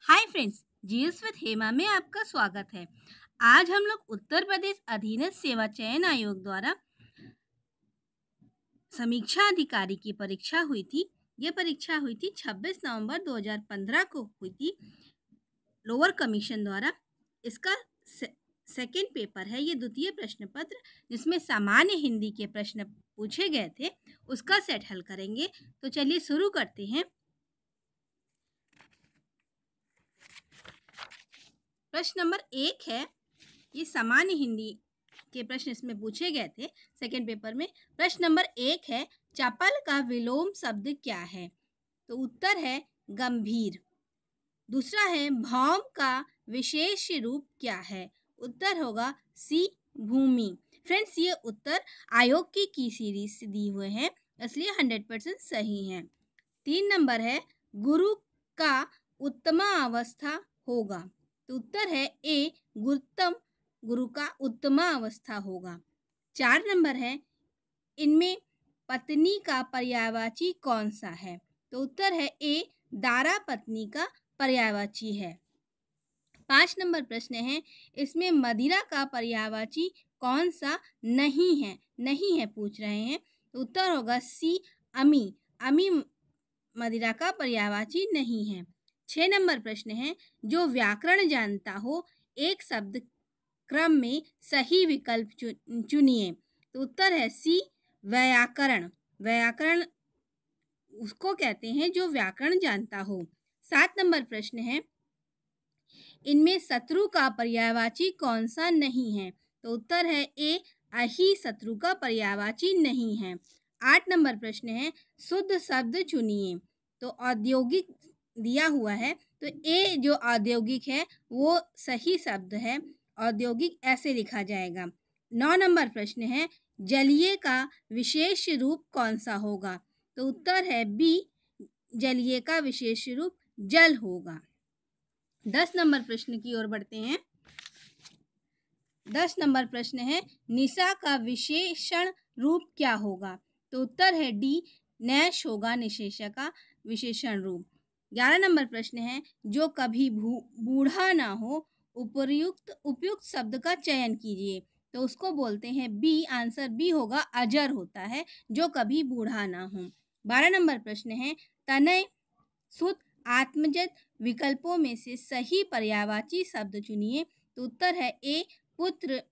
Hi friends, GS with Hema में आपका स्वागत है। आज हम लोग उत्तर प्रदेश अधीनस्थ सेवा चयन आयोग द्वारा समीक्षा अधिकारी की परीक्षा हुई थी। ये परीक्षा हुई थी 26 नवंबर 2015 को हुई थी लोअर कमीशन द्वारा। इसका सेकेंड पेपर है, ये द्वितीय प्रश्न पत्र जिसमें सामान्य हिंदी के प्रश्न पूछे गए थे, उसका सेट हल करेंगे। तो चलिए शुरू करते हैं। प्रश्न नंबर 1 है, ये सामान्य हिंदी के प्रश्न इसमें पूछे गए थे सेकेंड पेपर में। प्रश्न नंबर 1 है, चपल का विलोम शब्द क्या है? तो उत्तर है गंभीर। दूसरा है, भौम का विशेष रूप क्या है? उत्तर होगा सी, भूमि। फ्रेंड्स, ये उत्तर आयोग की सीरीज से दिए हुए हैं, इसलिए 100% सही है। 3 नंबर है, गुरु का उत्तम अवस्था होगा। तो उत्तर है ए, गुरु का उत्तम अवस्था होगा। 4 नंबर है, इनमें पत्नी का पर्यायवाची कौन सा है? तो उत्तर है ए, दारा पत्नी का पर्यायवाची है। 5 नंबर प्रश्न है, इसमें मदिरा का पर्यायवाची कौन सा नहीं है पूछ रहे हैं। तो उत्तर होगा सी, अमी। अमी मदिरा का पर्यायवाची नहीं है। 6 नंबर प्रश्न है, जो व्याकरण जानता हो एक शब्द क्रम में सही विकल्प चुनिए। तो उत्तर है सी, व्याकरण। व्याकरण उसको कहते हैं जो व्याकरण जानता हो। 7 नंबर प्रश्न है, इनमें शत्रु का पर्यायवाची कौन सा नहीं है? तो उत्तर है ए, अहि शत्रु का पर्यायवाची नहीं है। 8 नंबर प्रश्न है, शुद्ध शब्द चुनिए। तो औद्योगिक दिया हुआ है, तो ए जो औद्योगिक है वो सही शब्द है। औद्योगिक ऐसे लिखा जाएगा। 9 नंबर प्रश्न है, जलीय का विशेष रूप कौन सा होगा? तो उत्तर है बी, जलीय का विशेष रूप जल होगा। 10 नंबर प्रश्न की ओर बढ़ते हैं। 10 नंबर प्रश्न है, निशा का विशेषण रूप क्या होगा? तो उत्तर है डी, नैश होगा निशेषा का विशेषण रूप। 11 नंबर प्रश्न है, जो कभी बूढ़ा ना हो उपयुक्त शब्द का चयन कीजिए। तो उसको बोलते हैं बी, आंसर बी होगा, अजर होता है जो कभी बूढ़ा ना हो। 12 नंबर प्रश्न है, तनय सुत आत्मजत विकल्पों में से सही पर्यायवाची शब्द चुनिए। तो उत्तर है ए, पुत्र।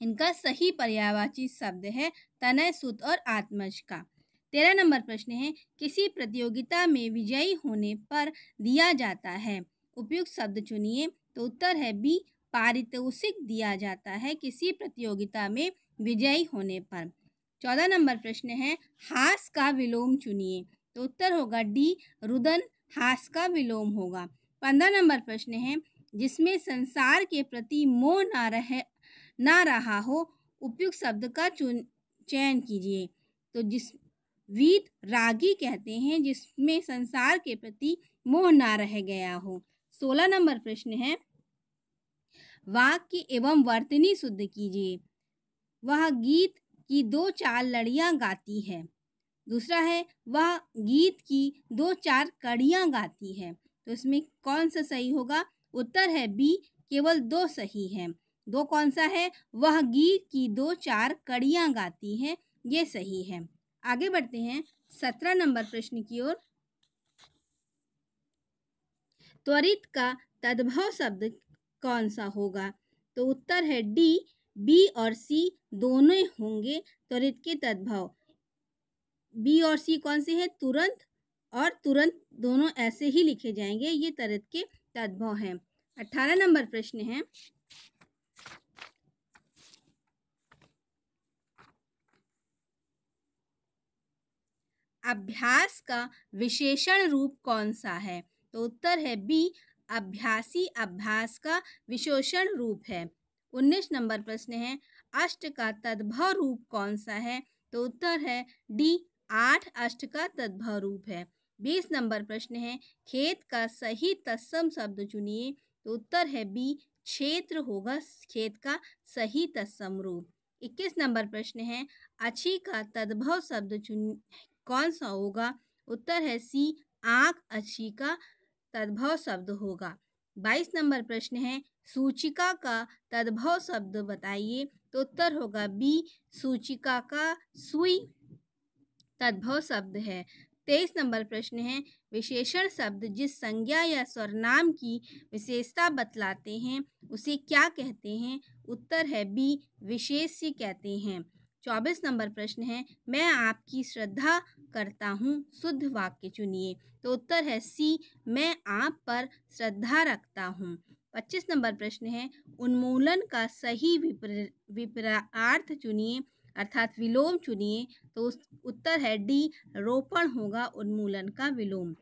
इनका सही पर्यायवाची शब्द है तनय सुत और आत्मज का। 13 नंबर प्रश्न है, किसी प्रतियोगिता में विजयी होने पर दिया जाता है, उपयुक्त शब्द चुनिए। तो उत्तर है बी, पारितोषिक दिया जाता है किसी प्रतियोगिता में विजयी होने पर। 14 नंबर प्रश्न है, हास का विलोम चुनिए। तो उत्तर होगा डी, रुदन। हास का विलोम होगा। 15 नंबर प्रश्न है, जिसमें संसार के प्रति मोह ना रहा हो उपयुक्त शब्द का चयन कीजिए। तो जिस वीत रागी कहते हैं जिसमें संसार के प्रति मोह ना रह गया हो। 16 नंबर प्रश्न है, वाक्य एवं वर्तनी शुद्ध कीजिए। वह गीत की 2-4 लड़ियां गाती है। दूसरा है, वह गीत की 2-4 कड़ियां गाती है। तो इसमें कौन सा सही होगा? उत्तर है बी, केवल 2 सही है। 2 कौन सा है? वह गीत की 2-4 कड़ियां गाती है, ये सही है। आगे बढ़ते हैं 17 नंबर प्रश्न की ओर। त्वरित का तद्भव शब्द कौन सा होगा? तो उत्तर है डी, बी और सी दोनों होंगे त्वरित के तद्भव। बी और सी कौन से हैं? तुरंत और तुरंत दोनों ऐसे ही लिखे जाएंगे, ये त्वरित के तद्भव हैं। 18 नंबर प्रश्न है, अभ्यास का विशेषण रूप कौन सा है? तो उत्तर है बी, अभ्यासी अभ्यास का विशेषण रूप है। 19 नंबर प्रश्न है, अष्ट का तद्भव रूप कौन सा है? तो उत्तर है डी, 8 अष्ट का तद्भव रूप है। 20 नंबर प्रश्न है, खेत का सही तत्सम शब्द चुनिए। तो उत्तर है बी, क्षेत्र होगा खेत का सही तत्सम रूप। 21 नंबर प्रश्न है, अच्छी का तद्भव शब्द कौन सा होगा? उत्तर है सी, आँख अच्छी का तद्भव शब्द होगा? 22 नंबर प्रश्न है, सूचिका का तद्भव शब्द बताइए। तो उत्तर होगा बी, सूचिका का सुई तद्भव शब्द है। 23 नंबर प्रश्न है, विशेषण शब्द जिस संज्ञा या सर्वनाम की विशेषता बतलाते हैं उसे क्या कहते हैं? उत्तर है बी, विशेष्य कहते हैं। 24 नंबर प्रश्न है, मैं आपकी श्रद्धा करता हूँ, शुद्ध वाक्य चुनिए। तो उत्तर है सी, मैं आप पर श्रद्धा रखता हूँ। 25 नंबर प्रश्न है, उन्मूलन का सही विपरीतार्थ चुनिए अर्थात विलोम चुनिए। तो उत्तर है डी, रोपण होगा उन्मूलन का विलोम।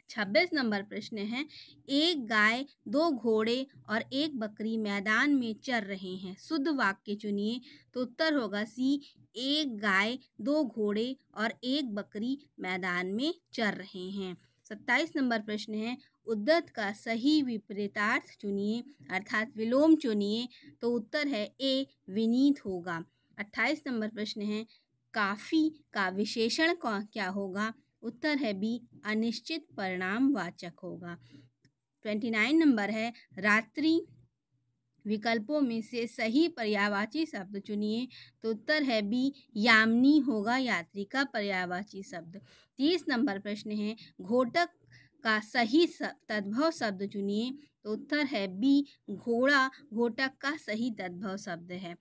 26 नंबर प्रश्न है, एक गाय, दो घोड़े और एक बकरी मैदान में चर रहे हैं, शुद्ध वाक्य चुनिए। तो उत्तर होगा सी, एक गाय, दो घोड़े और एक बकरी मैदान में चर रहे हैं। 27 नंबर प्रश्न है, उद्धत का सही विपरीतार्थ चुनिए अर्थात विलोम चुनिए। तो उत्तर है ए, विनीत होगा। 28 नंबर प्रश्न है, काफी का विशेषण क्या होगा? उत्तर है बी, अनिश्चित परिणाम वाचक होगा। 29 नंबर है, रात्रि विकल्पों में से सही पर्यायवाची शब्द चुनिए। तो उत्तर है बी, यामिनी होगा यात्री का पर्यायवाची शब्द। 30 नंबर प्रश्न है, घोटक का सही तद्भव शब्द चुनिए। तो उत्तर है बी, घोड़ा घोटक का सही तद्भव शब्द है।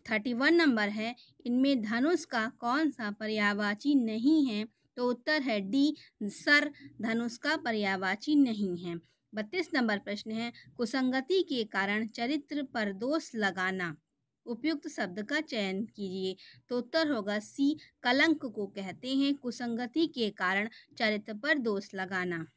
31 नंबर है, इनमें धनुष का कौन सा पर्यायवाची नहीं है? तो उत्तर है डी, सर धनुष का पर्यायवाची नहीं है। 32 नंबर प्रश्न है, कुसंगति के कारण चरित्र पर दोष लगाना, उपयुक्त शब्द का चयन कीजिए। तो उत्तर होगा सी, कलंक को कहते हैं कुसंगति के कारण चरित्र पर दोष लगाना।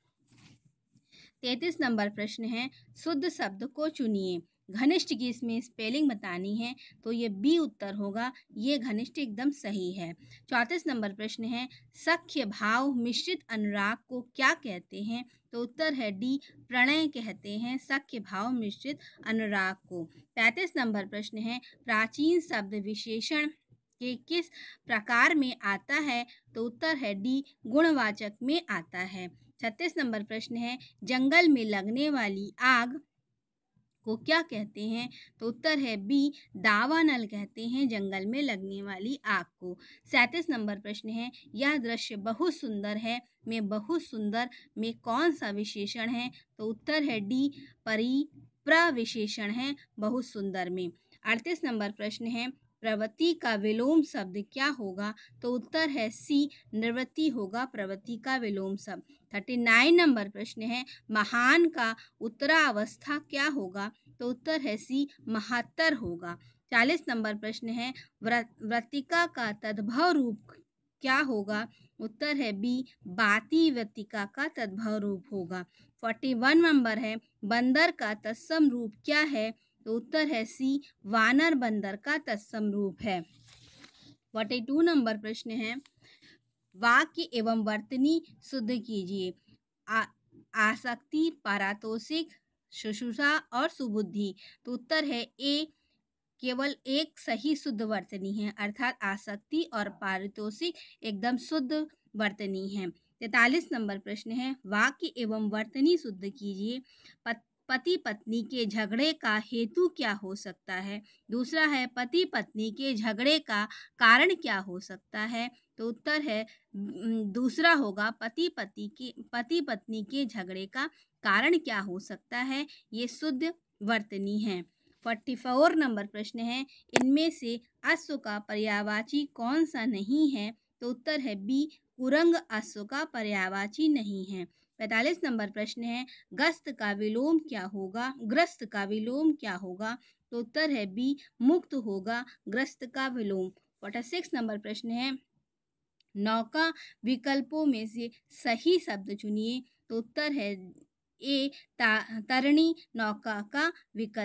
33 नंबर प्रश्न है, शुद्ध शब्द को चुनिए। घनिष्ठ की इसमें स्पेलिंग बतानी है, तो ये बी उत्तर होगा, ये घनिष्ठ एकदम सही है। 34 नंबर प्रश्न है, सख्य भाव मिश्रित अनुराग को क्या कहते हैं? तो उत्तर है डी, प्रणय कहते हैं सख्य भाव मिश्रित अनुराग को। 35 नंबर प्रश्न है, प्राचीन शब्द विशेषण के किस प्रकार में आता है? तो उत्तर है डी, गुणवाचक में आता है। 36 नंबर प्रश्न है, जंगल में लगने वाली आग को क्या कहते हैं? तो उत्तर है बी, दावानल कहते हैं जंगल में लगने वाली आग को। 37 नंबर प्रश्न है, यह दृश्य बहुत सुंदर है में बहुत सुंदर में कौन सा विशेषण है? तो उत्तर है डी, प्रविशेषण है बहुत सुंदर में। 38 नंबर प्रश्न है, प्रवृत्ति का विलोम शब्द क्या होगा? तो उत्तर है सी, निवृत्ति होगा प्रवृत्ति का विलोम शब्द। 39 नंबर प्रश्न है, महान का उत्तरावस्था क्या होगा? तो उत्तर है सी, महत्तर होगा। 40 नंबर प्रश्न है, वृत्तिका का तद्भव रूप क्या होगा? उत्तर है बी, बाती वृत्तिका का तद्भव रूप होगा। 41 नंबर है, बंदर का तत्सम रूप क्या है? तो उत्तर है सी, वानर बंदर का तत्सम रूप है। 42 नंबर प्रश्न है, वाक्य एवं वर्तनी शुद्ध कीजिए। आसक्ति, पारितोषिक, शुश्रूषा और सुबुद्धि। तो उत्तर है ए, केवल एक सही शुद्ध वर्तनी है अर्थात आसक्ति और पारितोषिक एकदम शुद्ध वर्तनी है। 43 नंबर प्रश्न है, वाक्य एवं वर्तनी शुद्ध कीजिए। पति पत्नी के झगड़े का हेतु क्या हो सकता है? दूसरा है, पति पत्नी के झगड़े का कारण क्या हो सकता है? तो उत्तर है दूसरा होगा, पति पत्नी के झगड़े का कारण क्या हो सकता है? ये शुद्ध वर्तनी है। 44 नंबर प्रश्न है, इनमें से अश्व का पर्यायवाची कौन सा नहीं है? तो उत्तर है बी, कुरंग अश्व का पर्यायवाची नहीं है। 45 नंबर प्रश्न है, ग्रस्त का विलोम क्या होगा? तो उत्तर है बी, मुक्त होगा ग्रस्त का विलोम। 46 नंबर प्रश्न है, नौका विकल्पों में से सही शब्द चुनिए। तो उत्तर है ए, तरणी नौका का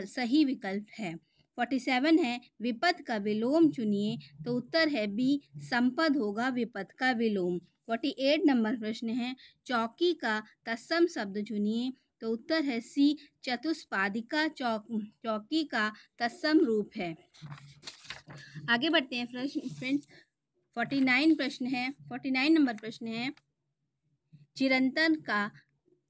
सही विकल्प है। 47 है, विपद का विलोम चुनिए। तो उत्तर है बी, संपद होगा विपद का विलोम। 48 नंबर प्रश्न है, चौकी का तत्सम शब्द चुनिए। तो उत्तर है सी, चतुष्पादिका चौकी का तत्सम रूप है। आगे बढ़ते हैं फ्रेंड्स। 49 नंबर प्रश्न है, चिरंतन का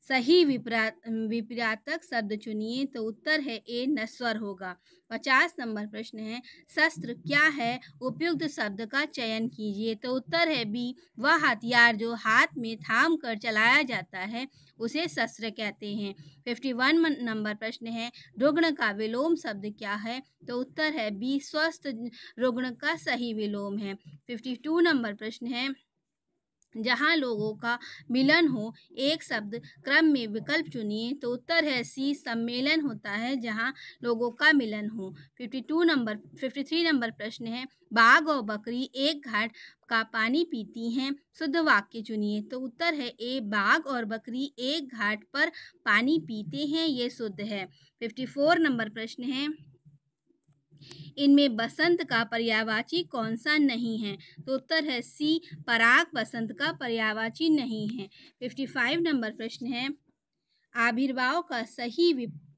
सही विपरीतार्थक शब्द चुनिए। तो उत्तर है ए नश्वर होगा। 50 नंबर प्रश्न है, शस्त्र क्या है? उपयुक्त शब्द का चयन कीजिए। तो उत्तर है बी, वह हथियार जो हाथ में थाम कर चलाया जाता है उसे शस्त्र कहते हैं। 51 नंबर प्रश्न है, रुग्ण का विलोम शब्द क्या है? तो उत्तर है बी, स्वस्थ रुग्ण का सही विलोम है। 52 नंबर प्रश्न है, जहाँ लोगों का मिलन हो एक शब्द क्रम में विकल्प चुनिए। तो उत्तर है सी, सम्मेलन होता है जहाँ लोगों का मिलन हो। 53 नंबर प्रश्न है, बाघ और बकरी एक घाट का पानी पीती हैं, शुद्ध वाक्य चुनिए। तो उत्तर है ए, बाघ और बकरी एक घाट पर पानी पीते हैं, ये शुद्ध है। 54 नंबर प्रश्न है, इनमें बसंत का पर्यायवाची कौन सा नहीं है? तो उत्तर है सी, पराग बसंत का पर्यायवाची नहीं है। 55 नंबर प्रश्न है, आविर्भाव का सही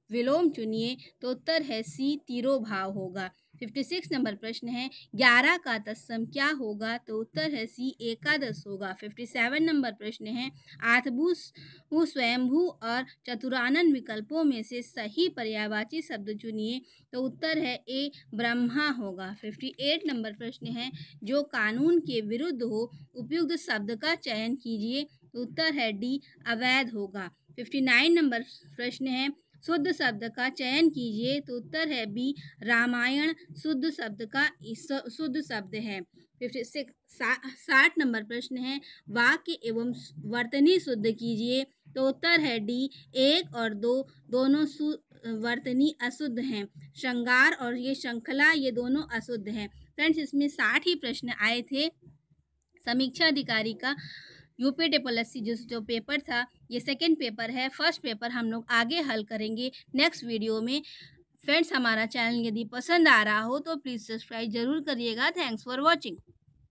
विलोम चुनिए। तो उत्तर है सी, तिरोभाव होगा। 56 नंबर प्रश्न है, 11 का तत्सम क्या होगा? तो उत्तर है सी, एकादश होगा। 57 नंबर प्रश्न है, आठभू स्वयंभू और चतुरानन विकल्पों में से सही पर्यायवाची शब्द चुनिए। तो उत्तर है ए, ब्रह्मा होगा। 58 नंबर प्रश्न है, जो कानून के विरुद्ध हो उपयुक्त शब्द का चयन कीजिए। तो उत्तर है डी, अवैध होगा। 59 नंबर प्रश्न है, शुद्ध शब्द का चयन कीजिए। तो उत्तर है बी, रामायण शुद्ध शब्द का शुद्ध शब्द है। 60 नंबर प्रश्न है, वाक्य एवं वर्तनी शुद्ध कीजिए। तो उत्तर है डी, 1 और 2 दोनों वर्तनी अशुद्ध हैं। श्रृंगार और ये श्रृंखला ये दोनों अशुद्ध हैं। फ्रेंड्स, इसमें 60 ही प्रश्न आए थे। समीक्षा अधिकारी का यूपीटीपीएससी जो पेपर था, ये सेकंड पेपर है। फर्स्ट पेपर हम लोग आगे हल करेंगे नेक्स्ट वीडियो में। फ्रेंड्स, हमारा चैनल यदि पसंद आ रहा हो तो प्लीज़ सब्सक्राइब जरूर करिएगा। Thanks for watching.